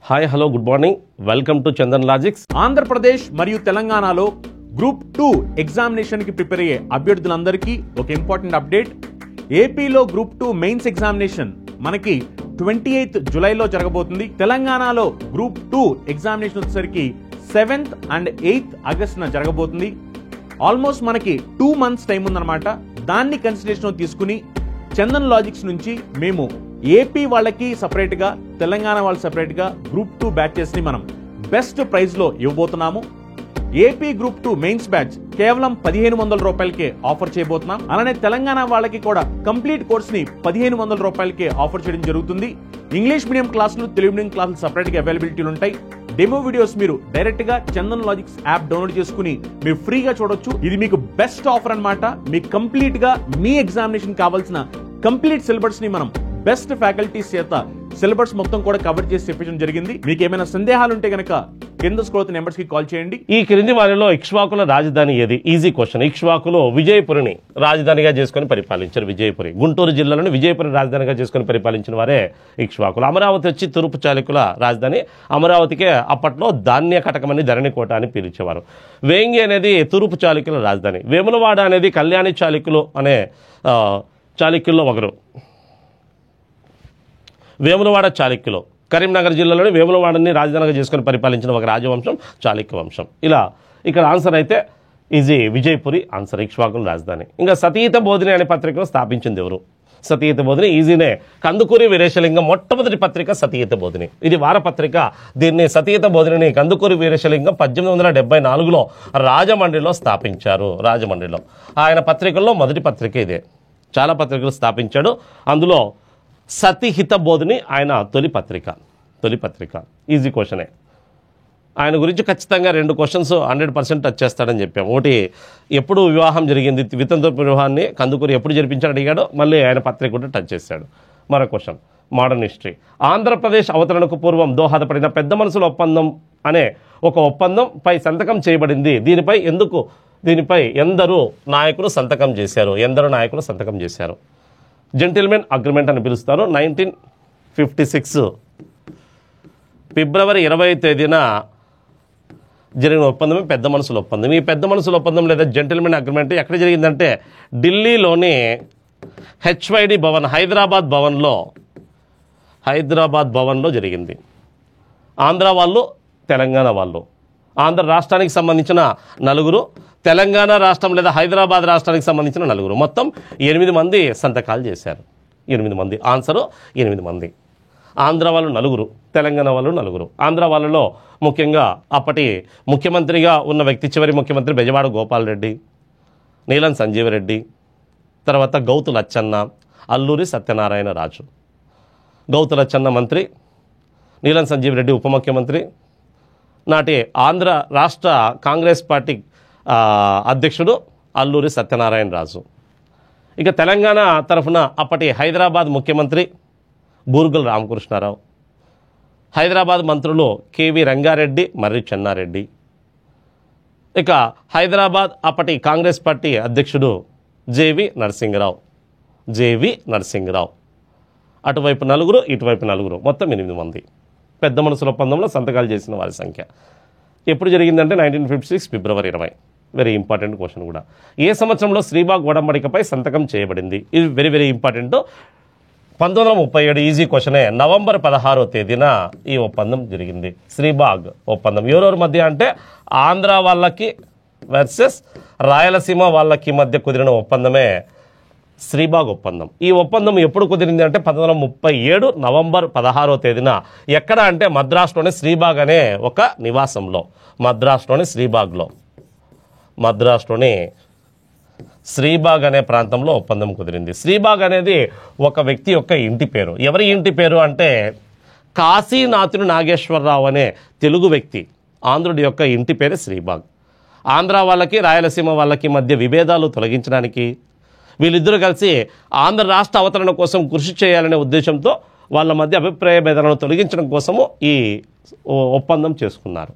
Hi hello good morning welcome to Chandan logics. Andhra Pradesh మరియు తెలంగాణలో group 2 examination కి ప్రిపేర్ అయ్యే అభ్యర్థులందరికీ ఒక ఇంపార్టెంట్ అప్డేట్. ఏపీలో గ్రూప్ 2 మెయిన్స్ ఎగ్జామినేషన్ మనకి 28th జూలైలో జరగబోతుంది. తెలంగాణలో గ్రూప్ 2 ఎగ్జామినేషన్ వచ్చేసరికి 7th and 8th ఆగస్టున జరగబోతుంది. ఆల్మోస్ట్ మనకి 2 months టైం ఉందన్నమాట. దాన్ని కన్సిడరేషన్ తీసుకుని చందన్ లాజిక్స్ నుంచి మేము ఏపీ వాళ్ళకి సపరేట్ గా, తెలంగాణ వాళ్ళకి సపరేట్ గా గ్రూప్ 2 బ్యాచెస్ ని మనం బెస్ట్ ప్రైస్ లో ఇవ్వబోతున్నాము. ఏపీ గ్రూప్ 2 మెయిన్స్ బ్యాచ్ కేవలం 1500 రూపాయలకే ఆఫర్ చేయబోతున్నాం. అలానే తెలంగాణ వాళ్ళకి కూడా కంప్లీట్ కోర్స్ ని 1500 రూపాయలకే ఆఫర్ చేయడం జరుగుతుంది. ఇంగ్లీష్ మీడియం క్లాసులు, తెలుగు మీడియం క్లాసులు సపరేట్ గా అవైలబిలిటీలు ఉంటాయి. డెమో వీడియోస్ మీరు డైరెక్ట్ గా చందన్ లాజిక్స్ యాప్ డౌన్లోడ్ చేసుకుని మీరు ఫ్రీగా చూడొచ్చు. ఇది మీకు బెస్ట్ ఆఫర్ అన్నమాట. మీకు కంప్లీట్ గా మీ ఎగ్జామినేషన్ కావాల్సిన కంప్లీట్ సిలబస్ ని మనం బెస్ట్ ఫ్యాకల్టీస్ చేత సిలబస్ మొత్తం కూడా కవర్ చేసి చెప్పడం జరిగింది. మీకు ఏమైనా సందేహాలు ఉంటే గనక కింద స్క్రోల్ నెంబర్స్ కి కాల్ చేయండి. ఈ క్రింది వారిలో ఇక్ష్వాకుల రాజధాని ఏది? Easy question. ఇక్ష్వాకులు విజయపురిని రాజధానిగా చేసుకుని పరిపాలించారు. విజయపురి గుంటూరు జిల్లాలోని విజయపురి రాజధానిగా చేసుకుని పరిపాలించిన వారే ఇక్ష్వాకులు. అమరావతి వచ్చి తూర్పు చాళుక్యుల రాజధాని. అమరావతికే అప్పట్లో ధాన్య కటకమని ధరణికోట అని పిలిచేవారు. వేంగి అనేది తూర్పు చాళుక్యుల రాజధాని. వేములవాడ అనేది కళ్యాణి చాళుక్యులు అనే చాళుక్యుల్లో ఒకరు. వేములవాడ చాళుక్యులు కరీంనగర్ జిల్లాలోని వేములవాడని రాజధానిగా చేసుకుని పరిపాలించిన ఒక రాజవంశం చాళుక్య వంశం. ఇలా ఇక్కడ ఆన్సర్ అయితే ఈజీ, విజయపురి ఆన్సర్, ఇక్ష్వాకుల రాజధాని. ఇంకా సతీత బోధిని అనే పత్రికను స్థాపించింది ఎవరు? సతీత బోధిని ఈజీనే. కందుకూరి వీరేశలింగం మొట్టమొదటి పత్రిక సతీత బోధిని. ఇది వారపత్రిక. దీన్ని సతీత బోధిని కందుకూరి వీరేశలింగం 1874లో రాజమండ్రిలో స్థాపించారు. రాజమండ్రిలో ఆయన పత్రికల్లో మొదటి పత్రిక ఇదే. చాలా పత్రికలు స్థాపించాడు. అందులో సతీహిత బోధిని ఆయన తొలి పత్రిక. ఈజీ క్వశ్చనే. ఆయన గురించి ఖచ్చితంగా 2 క్వశ్చన్స్ 100% టచ్ చేస్తాడని చెప్పాము. ఒకటి, ఎప్పుడు వివాహం జరిగింది, వితంతువు వివాహాన్ని కందుకూరి ఎప్పుడు జరిపించాడు అడిగాడు. మళ్ళీ ఆయన పత్రిక కూడా టచ్ చేశాడు. మరో క్వశ్చన్, మోడర్న్ హిస్టరీ. ఆంధ్రప్రదేశ్ అవతరణకు పూర్వం దోహదపడిన పెద్ద మనసుల ఒప్పందం అనే ఒక ఒప్పందం పై సంతకం చేయబడింది. దీనిపై ఎందరూ నాయకులు సంతకం చేశారు? జెంటిల్మెన్ అగ్రిమెంట్ అని పిలుస్తారు. 1956 ఫిబ్రవరి 20వ తేదీన జరిగిన ఒప్పందమే పెద్ద మనసుల ఒప్పందం. ఈ పెద్ద మనసుల ఒప్పందం లేదా జెంటిల్మెన్ అగ్రిమెంట్ ఎక్కడ జరిగిందంటే ఢిల్లీలోని హెచ్వైడి భవన్, హైదరాబాద్ భవన్లో జరిగింది. ఆంధ్ర వాళ్ళు, తెలంగాణ వాళ్ళు, ఆంధ్ర రాష్ట్రానికి సంబంధించిన 9, తెలంగాణ రాష్ట్రం లేదా హైదరాబాద్ రాష్ట్రానికి సంబంధించిన 9, మొత్తం 8 మంది సంతకాలు చేశారు. 8 మంది ఆన్సరు, 8 మంది. ఆంధ్ర వాళ్ళు 9, తెలంగాణ వాళ్ళు 9. ఆంధ్ర వాళ్ళలో ముఖ్యంగా అప్పటి ముఖ్యమంత్రిగా ఉన్న వ్యక్తి, చివరి ముఖ్యమంత్రి బెజవాడ గోపాల్ రెడ్డి, నీలం సంజీవ్ రెడ్డి, తర్వాత గౌతు లచ్చన్న, అల్లూరి సత్యనారాయణ రాజు. గౌతు లచ్చన్న మంత్రి, నీలం సంజీవ్ రెడ్డి ఉప ముఖ్యమంత్రి, నాటి ఆంధ్ర రాష్ట్ర కాంగ్రెస్ పార్టీ అధ్యక్షుడు అల్లూరి సత్యనారాయణ రాజు. ఇక తెలంగాణ తరఫున అప్పటి హైదరాబాద్ ముఖ్యమంత్రి బూర్గుల రామకృష్ణారావు, హైదరాబాద్ మంత్రులు కేవి రంగారెడ్డి, మర్రి చెన్నారెడ్డి. ఇక హైదరాబాద్ అప్పటి కాంగ్రెస్ పార్టీ అధ్యక్షుడు జేవి నరసింగరావు. అటువైపు 9, ఇటువైపు 9, మొత్తం 8 మంది పెద్ద మనసుల ఒప్పందంలో సంతకాలు చేసిన వారి సంఖ్య. ఎప్పుడు జరిగిందంటే 1956 ఫిబ్రవరి 20. వెరీ ఇంపార్టెంట్ క్వశ్చన్ కూడా. ఏ సంవత్సరంలో శ్రీబాగ్ ఒడంబడికపై సంతకం చేయబడింది? ఇది వెరీ వెరీ ఇంపార్టెంట్. 1937. ఈజీ క్వశ్చనే. నవంబర్ 16వ తేదీన ఈ ఒప్పందం జరిగింది. శ్రీబాగ్ ఒప్పందం ఎవరెవరి మధ్య అంటే ఆంధ్ర వాళ్ళకి వర్సెస్ రాయలసీమ వాళ్ళకి మధ్య కుదిరిన ఒప్పందమే శ్రీబాగ్ ఒప్పందం. ఈ ఒప్పందం ఎప్పుడు కుదిరింది అంటే 1937 నవంబర్ 16వ తేదీన. ఎక్కడ అంటే మద్రాసులోని శ్రీబాగ్ అనే ఒక నివాసంలో, మద్రాసులోని శ్రీబాగ్ అనే ప్రాంతంలో ఒప్పందం కుదిరింది. శ్రీబాగ్ అనేది ఒక వ్యక్తి యొక్క ఇంటి పేరు. ఎవరి ఇంటి పేరు అంటే కాశీనాథుని నాగేశ్వరరావు అనే తెలుగు వ్యక్తి, ఆంధ్రుడి యొక్క ఇంటి పేరు శ్రీబాగ్. ఆంధ్ర వాళ్ళకి రాయలసీమ వాళ్ళకి మధ్య విభేదాలు తొలగించడానికి వీళ్ళిద్దరూ కలిసి ఆంధ్ర రాష్ట్ర అవతరణ కోసం కృషి చేయాలనే ఉద్దేశంతో వాళ్ళ మధ్య అభిప్రాయ భేదాలను తొలగించడం కోసము ఈ ఒప్పందం చేసుకున్నారు.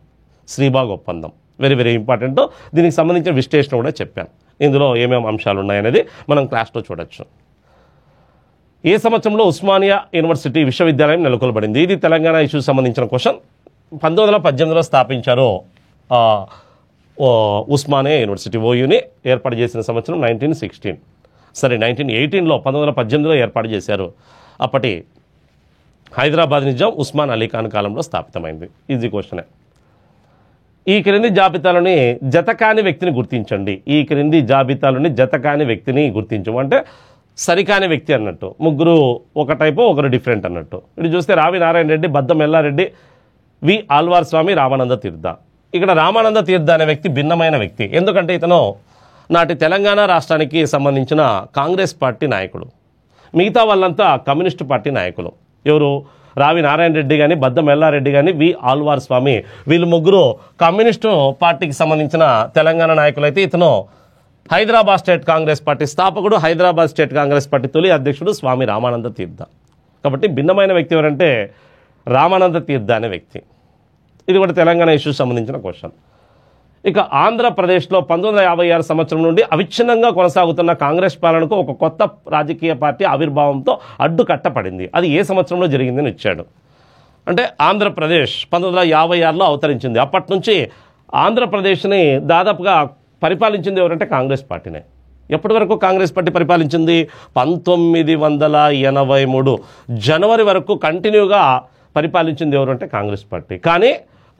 శ్రీబాగ్ ఒప్పందం వెరీ వెరీ ఇంపార్టెంట్. దీనికి సంబంధించిన విశ్లేషణ కూడా చెప్పాను. ఇందులో ఏమేమి అంశాలు ఉన్నాయనేది మనం క్లాస్లో చూడొచ్చు. ఏ సంవత్సరంలో ఉస్మానియా యూనివర్సిటీ విశ్వవిద్యాలయం నెలకొల్పబడింది? ఇది తెలంగాణ ఇష్యూకి సంబంధించిన క్వశ్చన్. 1918లో స్థాపించారు ఉస్మానియా యూనివర్సిటీ. ఓయూని ఏర్పాటు చేసిన సంవత్సరం 1916. సరే 1918లో 1918లో ఏర్పాటు చేశారు. అప్పటి హైదరాబాద్ నిజాం ఉస్మాన్ అలీ ఖాన్ కాలంలో స్థాపితమైంది. ఈజీ క్వశ్చనే. ఈ క్రింది జాబితాలోని జతకాని వ్యక్తిని గుర్తించండి. ఈ క్రింది జాబితాలోని జతకాని వ్యక్తిని గుర్తించము అంటే సరికాని వ్యక్తి అన్నట్టు. ముగ్గురు ఒక టైపు ఒకరు డిఫరెంట్ అన్నట్టు. ఇటు చూస్తే రావి నారాయణ రెడ్డి, బద్దం ఎల్లారెడ్డి, వి ఆల్వార్ స్వామి, రామానంద తీర్థ. ఇక్కడ రామానంద తీర్థ అనే వ్యక్తి భిన్నమైన వ్యక్తి. ఎందుకంటే ఇతను నాటి తెలంగాణ రాష్ట్రానికి సంబంధించిన కాంగ్రెస్ పార్టీ నాయకుడు. మిగతా వాళ్ళంతా కమ్యూనిస్టు పార్టీ నాయకులు. ఎవరు? రావి నారాయణ రెడ్డి కానీ, బద్దం ఎల్లారెడ్డి కానీ, వి ఆల్వార్ స్వామి. వీళ్ళు ముగ్గురు కమ్యూనిస్టు పార్టీకి సంబంధించిన తెలంగాణ నాయకులైతే ఇతను హైదరాబాద్ స్టేట్ కాంగ్రెస్ పార్టీ స్థాపకుడు, హైదరాబాద్ స్టేట్ కాంగ్రెస్ పార్టీ తొలి అధ్యక్షుడు స్వామి రామానంద తీర్థ. కాబట్టి భిన్నమైన వ్యక్తి ఎవరంటే రామానంద తీర్థ అనే వ్యక్తి. ఇది కూడా తెలంగాణ ఇష్యూకి సంబంధించిన క్వశ్చన్. ఇక ఆంధ్రప్రదేశ్లో 1956 సంవత్సరం నుండి అవిచ్ఛిన్నంగా కొనసాగుతున్న కాంగ్రెస్ పాలనకు ఒక కొత్త రాజకీయ పార్టీ ఆవిర్భావంతో అడ్డుకట్టపడింది. అది ఏ సంవత్సరంలో జరిగిందని ఇచ్చాడు. అంటే ఆంధ్రప్రదేశ్ 1956లో అవతరించింది. అప్పటి నుంచి ఆంధ్రప్రదేశ్ని దాదాపుగా పరిపాలించింది ఎవరంటే కాంగ్రెస్ పార్టీనే. ఎప్పటి వరకు కాంగ్రెస్ పార్టీ పరిపాలించింది? 1983 జనవరి వరకు కంటిన్యూగా పరిపాలించింది ఎవరంటే కాంగ్రెస్ పార్టీ. కానీ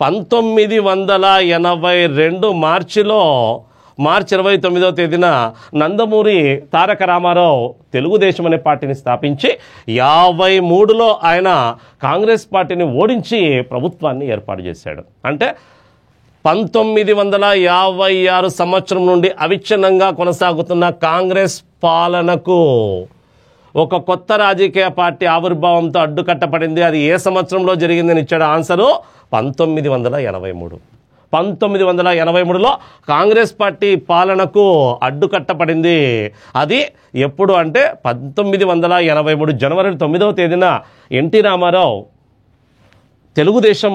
1982 మార్చి 29వ తేదీన నందమూరి తారక రామారావు తెలుగుదేశం అనే పార్టీని స్థాపించి 53లో ఆయన కాంగ్రెస్ పార్టీని ఓడించి ప్రభుత్వాన్ని ఏర్పాటు చేశాడు. అంటే 1956 సంవత్సరం నుండి అవిచ్ఛిన్నంగా కొనసాగుతున్న కాంగ్రెస్ పాలనకు ఒక కొత్త రాజకీయ పార్టీ ఆవిర్భావంతో అడ్డుకట్టపడింది. అది ఏ సంవత్సరంలో జరిగిందని ఇచ్చాడు ఆన్సరు 1983. 1983లో కాంగ్రెస్ పార్టీ పాలనకు అడ్డుకట్టపడింది. అది ఎప్పుడు అంటే 1983 జనవరి 9వ తేదీన ఎన్టీ రామారావు తెలుగుదేశం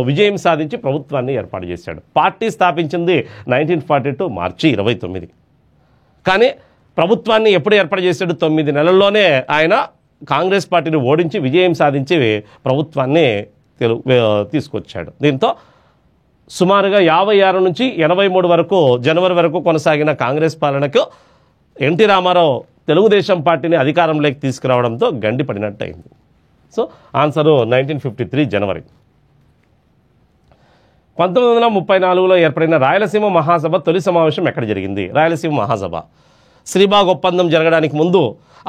విజయం సాధించి ప్రభుత్వాన్ని ఏర్పాటు చేశాడు. పార్టీ స్థాపించింది 1942 మార్చి 29. కానీ ప్రభుత్వాన్ని ఎప్పుడు ఏర్పాటు చేశాడు? 9 నెలల్లోనే ఆయన కాంగ్రెస్ పార్టీని ఓడించి విజయం సాధించి ప్రభుత్వాన్ని తీసుకొచ్చాడు. దీంతో సుమారుగా 56 నుంచి 83 వరకు జనవరి వరకు కొనసాగిన కాంగ్రెస్ పాలనకు ఎన్టీ రామారావు తెలుగుదేశం పార్టీని అధికారంలోకి తీసుకురావడంతో గండిపడినట్టు అయింది. సో ఆన్సరు 1953 జనవరి. 1934లో ఏర్పడిన రాయలసీమ మహాసభ తొలి సమావేశం ఎక్కడ జరిగింది? రాయలసీమ మహాసభ శ్రీబాగ్ ఒప్పందం జరగడానికి ముందు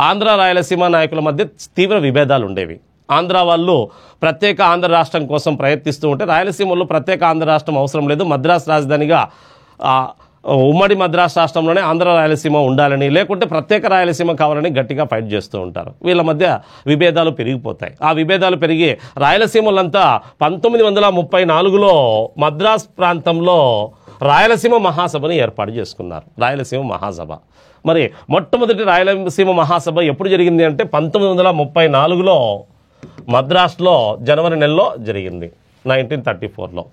ఆంధ్ర రాయలసీమ నాయకుల మధ్య తీవ్ర విభేదాలు ఉండేవి. ఆంధ్ర వాళ్ళు ప్రత్యేక ఆంధ్ర రాష్ట్రం కోసం ప్రయత్నిస్తూ ఉంటే రాయలసీమలో ప్రత్యేక ఆంధ్ర రాష్ట్రం అవసరం లేదు, మద్రాసు రాజధానిగా ఉమ్మడి మద్రాసు రాష్ట్రంలోనే ఆంధ్ర రాయలసీమ ఉండాలని, లేకుంటే ప్రత్యేక రాయలసీమ కావాలని గట్టిగా ఫైట్ చేస్తూ ఉంటారు. వీళ్ళ మధ్య విభేదాలు పెరిగిపోతాయి. ఆ విభేదాలు పెరిగి రాయలసీమలంతా 1934లో మద్రాసు ప్రాంతంలో రాయలసీమ మహాసభని ఏర్పాటు చేసుకున్నారు. రాయలసీమ మహాసభ. మరి మొట్టమొదటి రాయలసీమ మహాసభ ఎప్పుడు జరిగింది అంటే 1934లో మద్రాసులో జనవరి నెలలో జరిగింది, 1934లో.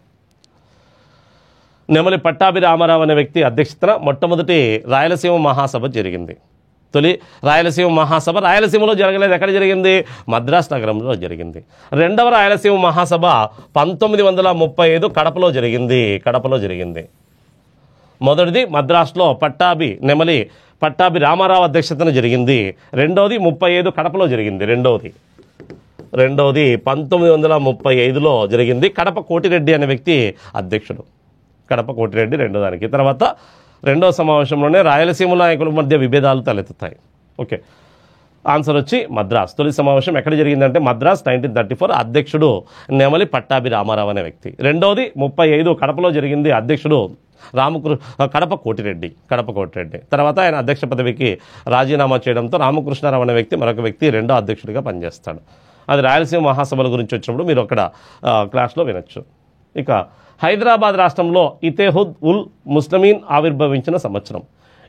నెమలి పట్టాభి రామారావు అనే వ్యక్తి అధ్యక్షతన మొట్టమొదటి రాయలసీమ మహాసభ జరిగింది. తొలి రాయలసీమ మహాసభ రాయలసీమలో జరగలేదు. ఎక్కడ జరిగింది? మద్రాసు నగరంలో జరిగింది. రెండవ రాయలసీమ మహాసభ 1935 కడపలో జరిగింది. మొదటిది మద్రాసులో నెమలి పట్టాభి రామారావు అధ్యక్షతన జరిగింది. రెండవది 35 కడపలో జరిగింది. రెండవది 1935లో జరిగింది. కడప కోటిరెడ్డి అనే వ్యక్తి అధ్యక్షుడు. కడప కోటిరెడ్డి రెండో దానికి. తర్వాత రెండవ సమావేశంలోనే రాయలసీమ నాయకుల మధ్య విభేదాలు తలెత్తుతాయి. ఓకే, ఆన్సర్ వచ్చి మద్రాస్. తొలి సమావేశం ఎక్కడ జరిగిందంటే మద్రాస్ 1934. అధ్యక్షుడు నెమలి పట్టాభి రామారావు అనే వ్యక్తి. రెండవది 35 కడపలో జరిగింది. అధ్యక్షుడు కడప కోటిరెడ్డి. తర్వాత ఆయన అధ్యక్ష పదవికి రాజీనామా చేయడంతో రామకృష్ణారావు అనే వ్యక్తి మరొక వ్యక్తి రెండో అధ్యక్షుడిగా పనిచేస్తాడు. అది రాయలసీమ మహాసభల గురించి వచ్చినప్పుడు మీరు అక్కడ క్లాస్లో వినొచ్చు. ఇక హైదరాబాద్ రాష్ట్రంలో ఇతేహుద్ ఉల్ ముస్లిమీన్ ఆవిర్భవించిన సంవత్సరం.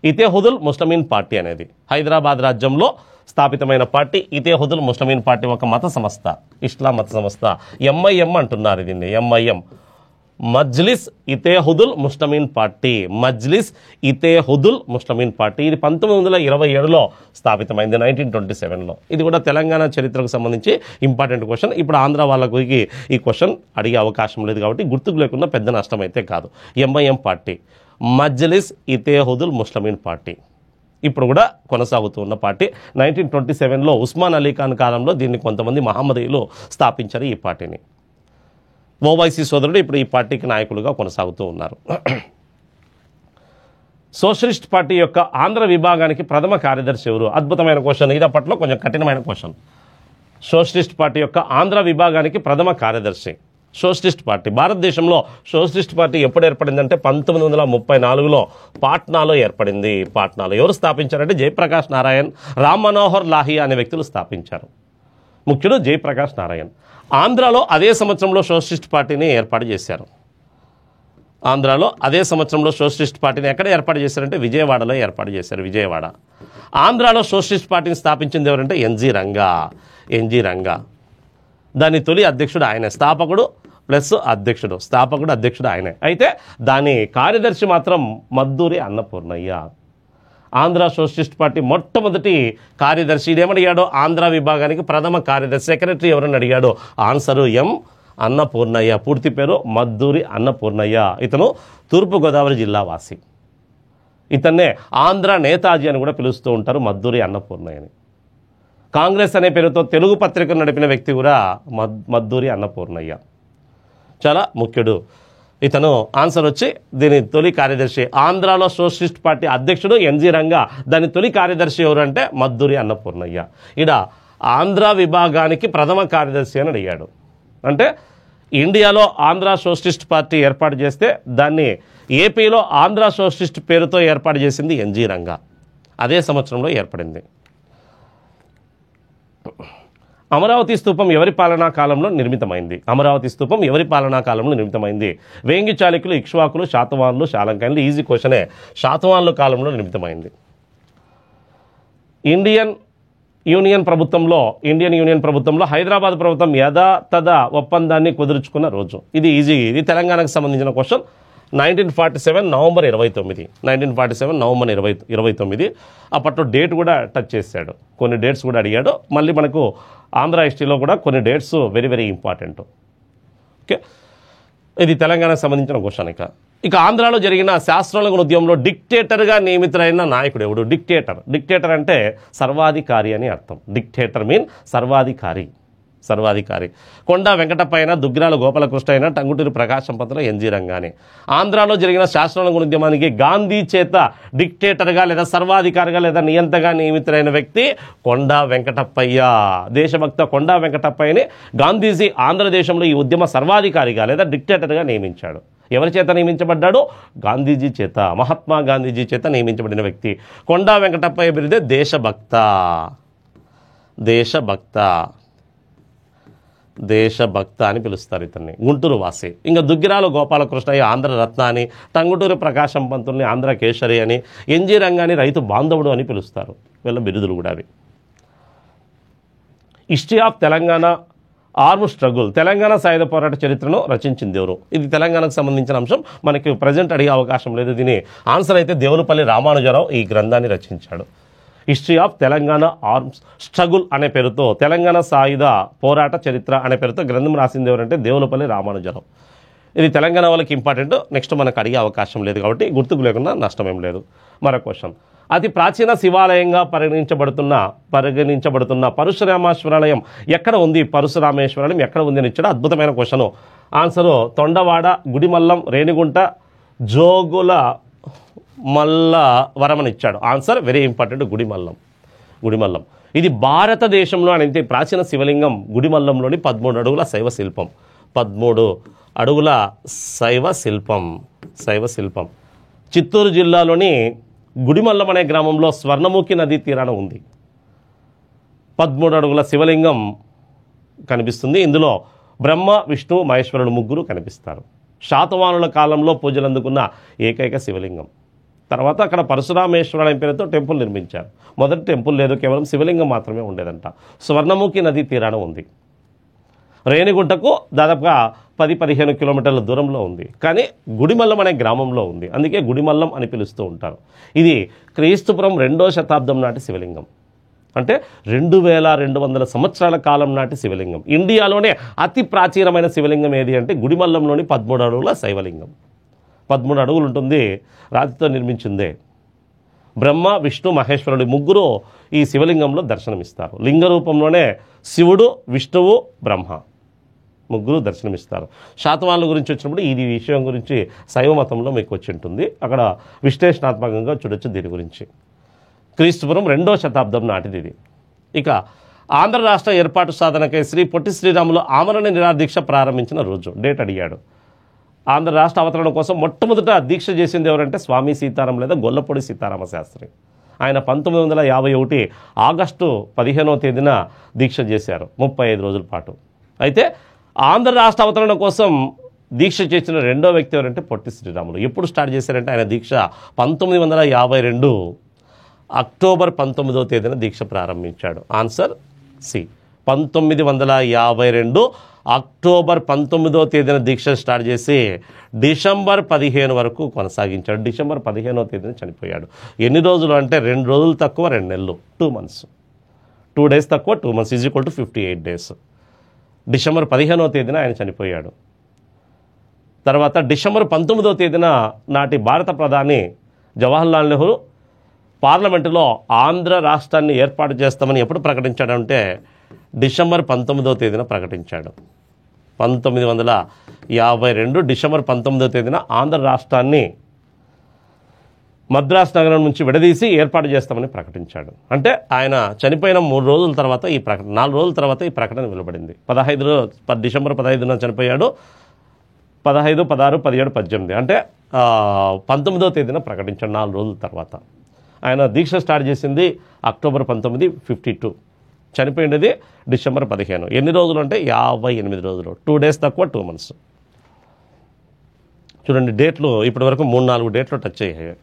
ఇతేహుదుల్ ముస్లిమీన్ పార్టీ అనేది హైదరాబాద్ రాజ్యంలో స్థాపితమైన పార్టీ. ఇతేహుదుల్ ముస్లిమీన్ పార్టీ ఒక మత సంస్థ, ఇస్లాం మత సంస్థ. ఎంఐఎం అంటున్నారు దీన్ని. MIM Majlis Ittehadul Muslimeen party. Majlis Ittehadul Muslimeen party ఇది 1927లో స్థాపితమైంది, 1927లో. ఇది కూడా తెలంగాణ చరిత్రకు సంబంధించి ఇంపార్టెంట్ క్వశ్చన్. ఇప్పుడు ఆంధ్ర వాళ్ళకి ఈ క్వశ్చన్ అడిగే అవకాశం లేదు కాబట్టి గుర్తుకు లేకుండా పెద్ద నష్టం అయితే కాదు. MIM party, Majlis Ittehadul Muslimeen party ఇప్పుడు కూడా కొనసాగుతూ ఉన్న పార్టీ. 1927లో ఉస్మాన్ అలీ ఖాన్ కాలంలో దీన్ని కొంతమంది మహమ్మదీయులు స్థాపించారు ఈ పార్టీని. ఓవైసీ సోదరుడు ఇప్పుడు ఈ పార్టీకి నాయకులుగా కొనసాగుతూ ఉన్నారు. సోషలిస్ట్ పార్టీ యొక్క ఆంధ్ర విభాగానికి ప్రథమ కార్యదర్శి ఎవరు? అద్భుతమైన క్వశ్చన్, ఇది అప్పట్లో కొంచెం కఠినమైన క్వశ్చన్. సోషలిస్ట్ పార్టీ యొక్క ఆంధ్ర విభాగానికి ప్రథమ కార్యదర్శి. సోషలిస్ట్ పార్టీ భారతదేశంలో సోషలిస్ట్ పార్టీ ఎప్పుడు ఏర్పడిందంటే 1934లో పాట్నాలో ఏర్పడింది. పాట్నాలో ఎవరు స్థాపించారంటే జయప్రకాష్ నారాయణ్, రామ్ మనోహర్ లాహియా అనే వ్యక్తులు స్థాపించారు. ముఖ్యుడు జయప్రకాష్ నారాయణ్. ఆంధ్రాలో అదే సంవత్సరంలో సోషలిస్ట్ పార్టీని ఏర్పాటు చేశారు. ఆంధ్రాలో అదే సంవత్సరంలో సోషలిస్ట్ పార్టీని ఎక్కడ ఏర్పాటు చేశారంటే విజయవాడలో ఏర్పాటు చేశారు. విజయవాడ. ఆంధ్రాలో సోషలిస్ట్ పార్టీని స్థాపించింది ఎవరంటే ఎన్జి రంగా. దాని తొలి అధ్యక్షుడు ఆయనే. స్థాపకుడు అధ్యక్షుడు ఆయనే. అయితే దాని కార్యదర్శి మాత్రం మద్దూరి అన్నపూర్ణయ్య. ఆంధ్ర సోషలిస్ట్ పార్టీ మొట్టమొదటి కార్యదర్శి. ఇదేమడిగాడో ఆంధ్ర విభాగానికి ప్రథమ కార్యదర్శి, సెక్రటరీ ఎవరని అడిగాడో ఆన్సరు ఎం అన్నపూర్ణయ్య. పూర్తి పేరు మద్దూరి అన్నపూర్ణయ్య. ఇతను తూర్పుగోదావరి జిల్లా వాసి. ఇతన్నే ఆంధ్ర నేతాజీ అని కూడా పిలుస్తూ ఉంటారు, మద్దూరి అన్నపూర్ణయ్యని. కాంగ్రెస్ అనే పేరుతో తెలుగు పత్రికను నడిపిన వ్యక్తి కూడా మద్దూరి అన్నపూర్ణయ్య. చాలా ముఖ్యుడు ఇతను. ఆన్సర్ వచ్చి దీని తొలి కార్యదర్శి. ఆంధ్రాలో సోషలిస్ట్ పార్టీ అధ్యక్షుడు ఎన్జి రంగా. దాని తొలి కార్యదర్శి ఎవరు అంటే మద్దూరి అన్నపూర్ణయ్య. ఈడ ఆంధ్ర విభాగానికి ప్రథమ కార్యదర్శి అని అడిగాడు. అంటే ఇండియాలో ఆంధ్ర సోషలిస్ట్ పార్టీ ఏర్పాటు చేస్తే దాన్ని ఏపీలో ఆంధ్ర సోషలిస్ట్ పేరుతో ఏర్పాటు చేసింది ఎన్జి రంగా. అదే సంవత్సరంలో ఏర్పడింది. అమరావతి స్తూపం ఎవరి పాలనా కాలంలో నిర్మితమైంది? అమరావతి స్తూపం ఎవరి పాలనా కాలంలో నిర్మితమైంది? వేంగి చాళుక్యులు, ఇక్ష్వాకులు, శాతవాహనులు, శాలంకాయలు. ఈజీ క్వశ్చనే. శాతవాహనుల కాలంలో నిర్మితమైంది. ఇండియన్ యూనియన్ ప్రభుత్వంలో హైదరాబాద్ ప్రభుత్వం యథాతథ ఒప్పందాన్ని కుదుర్చుకున్న రోజు. ఇది ఈజీ. ఇది తెలంగాణకు సంబంధించిన క్వశ్చన్. 1947 నవంబర్ 29. 1947 నవంబర్ 29. అప్పట్లో డేట్ కూడా టచ్ చేశాడు. కొన్ని డేట్స్ కూడా అడిగాడు. మళ్ళీ మనకు ఆంధ్ర హిస్టరీలో కూడా కొన్ని dates very very important. Okay, ఇది తెలంగాణకు సంబంధించిన క్వశ్చన్. ఇక ఆంధ్రాలో జరిగిన శాస్త్రోల్లంఘన ఉద్యమంలో డిక్టేటర్గా నియమితులైన నాయకుడు ఎవడు? డిక్టేటర్ అంటే సర్వాధికారి అని అర్థం. డిక్టేటర్ మీన్ సర్వాధికారి. కొండా వెంకటప్ప అయినా, దుగ్గిరాల గోపాలకృష్ణ అయినా, టంగుటూరి ప్రకాశం పంతులు, ఎన్జి రంగానే. ఆంధ్రాలో జరిగిన శాస్త్రోల్లంఘన ఉద్యమానికి గాంధీ చేత డిక్టేటర్గా లేదా సర్వాధికారిగా లేదా నియంతగా నియమితులైన వ్యక్తి కొండా వెంకటప్పయ్య. దేశభక్త కొండా వెంకటప్పయ్యని గాంధీజీ ఆంధ్రదేశంలో ఈ ఉద్యమ సర్వాధికారిగా లేదా డిక్టేటర్గా నియమించాడు. ఎవరి చేత నియమించబడ్డాడు? గాంధీజీ చేత, మహాత్మా గాంధీజీ చేత నియమించబడిన వ్యక్తి. కొండా వెంకటప్పయ్య బిరుదే దేశభక్త అని పిలుస్తారు ఇతన్ని. గుంటూరు వాసి. ఇంకా దుగ్గిరాల గోపాలకృష్ణయ్య ఆంధ్ర రత్న అని, టంగుటూరి ప్రకాశం పంతుల్ని ఆంధ్ర కేసరి అని, ఎన్జి రంగాని రైతు బాంధవుడు అని పిలుస్తారు. వీళ్ళ బిరుదులు కూడా అవి. History of Telangana arm struggle, Telangana సాయుధ పోరాట చరిత్రను రచించింది ఎవరు? ఇది తెలంగాణకు సంబంధించిన అంశం. మనకి ప్రజెంట్ అడిగే అవకాశం లేదు. దీని ఆన్సర్ అయితే దేవులపల్లి రామానుజరావు ఈ గ్రంథాన్ని రచించాడు. History of Telangana arms struggle అనే పేరుతో, తెలంగాణ సాయుధ పోరాట చరిత్ర అనే పేరుతో గ్రంథం రాసింది ఎవరంటే దేవులపల్లి రామానుజరావు. ఇది తెలంగాణ వాళ్ళకి ఇంపార్టెంట్. నెక్స్ట్ మనకు అడిగే అవకాశం లేదు కాబట్టి గుర్తుకు లేకుండా నష్టమేం లేదు. మరో క్వశ్చన్. అతి ప్రాచీన శివాలయంగా పరిగణించబడుతున్న పరశురామేశ్వరాలయం ఎక్కడ ఉంది? పరశురామేశ్వరాలయం ఎక్కడ ఉంది అని ఇచ్చాడు. అద్భుతమైన క్వశ్చను. ఆన్సరు తొండవాడ, గుడిమల్లం, రేణిగుంట, జోగుల మల్లవరం అని ఇచ్చాడు. Answer very important, Gudimallam. ఇది భారతదేశంలో అనేది ప్రాచీన శివలింగం గుడిమల్లంలోని 13 అడుగుల శైవ శిల్పం. 13 అడుగుల శైవ శిల్పం. చిత్తూరు జిల్లాలోని గుడిమల్లం అనే గ్రామంలో స్వర్ణముఖి నదీ తీరాన ఉంది. 13 అడుగుల శివలింగం కనిపిస్తుంది. ఇందులో బ్రహ్మ, విష్ణు, మహేశ్వరుడు ముగ్గురు కనిపిస్తారు. శాతవాహనుల కాలంలో పూజలు అందుకున్న ఏకైక శివలింగం. తర్వాత అక్కడ పరశురామేశ్వరాలయం పేరుతో టెంపుల్ నిర్మించారు. మొదటి టెంపుల్ లేదు, కేవలం శివలింగం మాత్రమే ఉండేదంట. స్వర్ణముఖి నదీ తీరాన ఉంది. రేణిగుంటకు దాదాపుగా 10-15 కిలోమీటర్ల దూరంలో ఉంది, కానీ గుడిమల్లం అనే గ్రామంలో ఉంది. అందుకే గుడిమల్లం అని పిలుస్తూ ఉంటారు. ఇది క్రీస్తుపురం 2వ శతాబ్దం నాటి శివలింగం, అంటే 2200 సంవత్సరాల కాలం నాటి శివలింగం. ఇండియాలోనే అతి ప్రాచీనమైన శివలింగం ఏది అంటే గుడిమల్లంలోని 13 అడుగుల శైవలింగం. 13 అడుగులు ఉంటుంది, రాతితో నిర్మించిందే. బ్రహ్మ, విష్ణు, మహేశ్వరుడు ముగ్గురు ఈ శివలింగంలో దర్శనమిస్తారు. లింగ రూపంలోనే శివుడు, విష్ణువు, బ్రహ్మ ముగ్గురు దర్శనమిస్తారు. శాతవాహనుల గురించి వచ్చినప్పుడు ఈ విషయం గురించి శైవ మతంలో మీకు వచ్చి ఉంటుంది, అక్కడ విశ్లేషణాత్మకంగా చూడొచ్చు దీని గురించి. క్రీస్తుపురం 2వ శతాబ్దం నాటిది ఇది. ఇక ఆంధ్ర రాష్ట్ర ఏర్పాటు సాధనకై శ్రీ పొట్టి శ్రీరాములు ఆమరణ నిరాదీక్ష ప్రారంభించిన రోజు, డేట్ అడిగాడు. ఆంధ్ర రాష్ట్ర అవతరణ కోసం మొట్టమొదట దీక్ష చేసింది ఎవరంటే స్వామి సీతారాం లేదా గొల్లపూడి సీతారామ శాస్త్రి. ఆయన 1951 ఆగస్టు 15వ తేదీన దీక్ష చేశారు, 35 రోజుల పాటు. అయితే ఆంధ్ర రాష్ట్ర అవతరణ కోసం దీక్ష చేసిన రెండో వ్యక్తి ఎవరంటే పొట్టి శ్రీరాములు. ఎప్పుడు స్టార్ట్ చేశారంటే ఆయన దీక్ష 1952 అక్టోబర్ 19వ తేదీన దీక్ష ప్రారంభించాడు. Answer C. 1952 అక్టోబర్ 19వ తేదీన దీక్ష స్టార్ట్ చేసి డిసెంబర్ 15 వరకు కొనసాగించాడు. డిసెంబర్ 15వ తేదీన చనిపోయాడు. ఎన్ని రోజులు అంటే 2 రోజులు తక్కువ 2 నెలలు, 2 months. 2 days తక్కువ 2 months = 58 days. డిసెంబర్ 15వ తేదీన ఆయన చనిపోయాడు. తర్వాత డిసెంబర్ 19వ తేదీన నాటి భారత ప్రధాని జవహర్లాల్ నెహ్రూ పార్లమెంటులో ఆంధ్ర రాష్ట్రాన్ని ఏర్పాటు చేస్తామని ఎప్పుడు ప్రకటించాడంటే డిసెంబర్ 19వ తేదీన ప్రకటించాడు. 1952 డిసెంబర్ 19వ తేదీన ఆంధ్ర రాష్ట్రాన్ని మద్రాస్ నగరం నుంచి విడదీసి ఏర్పాటు చేస్తామని ప్రకటించాడు. అంటే ఆయన చనిపోయిన 3 రోజుల తర్వాత ఈ ప్రకటన, 4 రోజుల తర్వాత ఈ ప్రకటన వెలువడింది. డిసెంబర్ 15న చనిపోయాడు. 15, 16, 17, 18 అంటే 19వ తేదీన ప్రకటించాడు 4 రోజుల తర్వాత. ఆయన దీక్ష స్టార్ట్ చేసింది అక్టోబర్ 19, 52. చనిపోయినది డిసెంబర్ 15. ఎన్ని రోజులు అంటే 58 రోజులు, 2 days తక్కువ 2 months. చూడండి డేట్లు ఇప్పటి వరకు 3-4 డేట్లు టచ్ అయ్యాయి.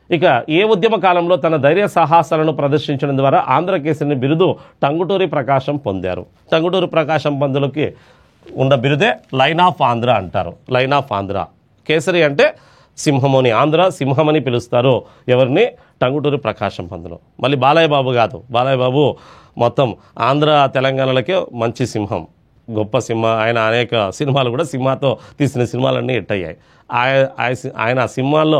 ఇక ఏ ఉద్యమ కాలంలో తన ధైర్య సాహసాలను ప్రదర్శించడం ద్వారా ఆంధ్రకేసరిని బిరుదు టంగుటూరి ప్రకాశం పొందారు. టంగుటూరి ప్రకాశం పంతులకి ఉన్న బిరుదే లైన్ ఆఫ్ ఆంధ్ర అంటారు. Line of Andhra. కేసరి అంటే సింహముని, ఆంధ్ర సింహమని పిలుస్తారు ఎవరిని? టంగుటూరి ప్రకాశం పంతులు. మళ్ళీ బాలయ్య బాబు కాదు, బాలయ్య బాబు మొత్తం ఆంధ్ర తెలంగాణలకే మంచి సింహం, గొప్ప సింహ. ఆయన అనేక సినిమాలు కూడా సింహాతో తీసిన సినిమాలన్నీ హిట్ అయ్యాయి. ఆయన సినిమాల్లో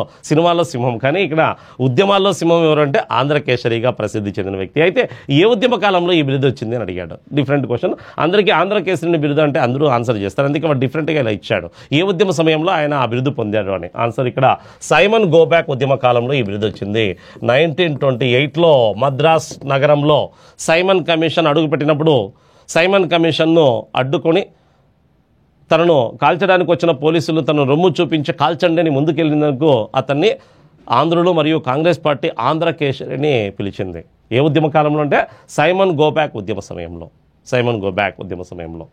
సింహం, కానీ ఇక్కడ ఉద్యమాల్లో సింహం ఎవరంటే ఆంధ్రకేసరిగా ప్రసిద్ధి చెందిన వ్యక్తి. అయితే ఏ ఉద్యమ కాలంలో ఈ బిరుదు వచ్చింది అని అడిగాడు. Different question. అందరికీ ఆంధ్రకేసరిని బిరుదు అంటే అందరూ ఆన్సర్ చేస్తారు, అందుకే వాడు డిఫరెంట్గా ఇలా ఇచ్చాడు. ఏ ఉద్యమ సమయంలో ఆయన ఆ బిరుదు పొందాడు అని. ఆన్సర్ ఇక్కడ సైమన్ గో బ్యాక్ ఉద్యమ కాలంలో ఈ బిరుదు వచ్చింది. 1928లో మద్రాస్ నగరంలో సైమన్ కమిషన్ అడుగుపెట్టినప్పుడు సైమన్ కమిషన్ను అడ్డుకొని తనను కాల్చడానికి వచ్చిన పోలీసులు తను రొమ్ము చూపించి కాల్చండి అని ముందుకెళ్ళినందుకు అతన్ని ఆంధ్రులు మరియు కాంగ్రెస్ పార్టీ ఆంధ్రకేసరిని పిలిచింది. ఏ ఉద్యమ కాలంలో అంటే సైమన్ గో బ్యాక్ ఉద్యమ సమయంలో. సైమన్ గో బ్యాక్ ఉద్యమ సమయంలో.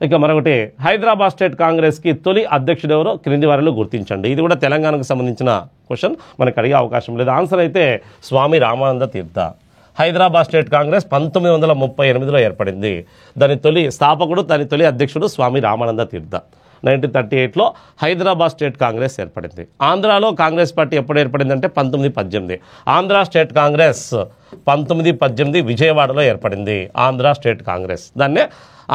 ఇక మరొకటి, హైదరాబాద్ స్టేట్ కాంగ్రెస్కి తొలి అధ్యక్షుడు ఎవరో క్రింది వారిలో గుర్తించండి. ఇది కూడా తెలంగాణకు సంబంధించిన క్వశ్చన్, మనకు అడిగే అవకాశం లేదు. ఆన్సర్ అయితే స్వామి రామానంద తీర్థ. హైదరాబాద్ స్టేట్ కాంగ్రెస్ 1938లో ఏర్పడింది. దాని తొలి స్థాపకుడు, దాని తొలి అధ్యక్షుడు స్వామి రామానంద తీర్థ. 1938లో హైదరాబాద్ స్టేట్ కాంగ్రెస్ ఏర్పడింది. ఆంధ్రాలో కాంగ్రెస్ పార్టీ ఎప్పుడు ఏర్పడిందంటే 1918. ఆంధ్ర స్టేట్ కాంగ్రెస్ 1918 విజయవాడలో ఏర్పడింది. ఆంధ్ర స్టేట్ కాంగ్రెస్, దాన్నే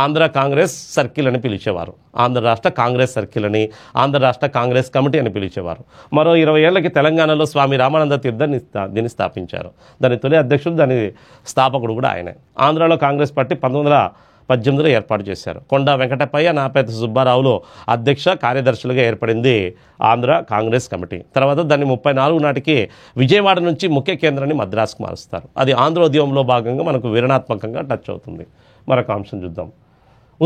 ఆంధ్ర కాంగ్రెస్ సర్కిల్ అని పిలిచేవారు. ఆంధ్ర రాష్ట్ర కాంగ్రెస్ సర్కిల్ అని, ఆంధ్ర రాష్ట్ర కాంగ్రెస్ కమిటీ అని పిలిచేవారు. మరో 20 ఏళ్లకి తెలంగాణలో స్వామి రామానంద తీర్థని దీన్ని స్థాపించారు. దాని తొలి అధ్యక్షుడు, దాని స్థాపకుడు కూడా ఆయనే. ఆంధ్రాలో కాంగ్రెస్ పార్టీ 1918లో ఏర్పాటు చేశారు. కొండా వెంకటప్పయ్య, నాపేత సుబ్బారావులు అధ్యక్ష కార్యదర్శులుగా ఏర్పడింది ఆంధ్ర కాంగ్రెస్ కమిటీ. తర్వాత దాన్ని 34 నాటికి విజయవాడ నుంచి ముఖ్య కేంద్రాన్ని మద్రాసుకు మారుస్తారు. అది ఆంధ్రోద్యమంలో భాగంగా మనకు వివరణాత్మకంగా టచ్ అవుతుంది. మరొక అంశం చూద్దాం.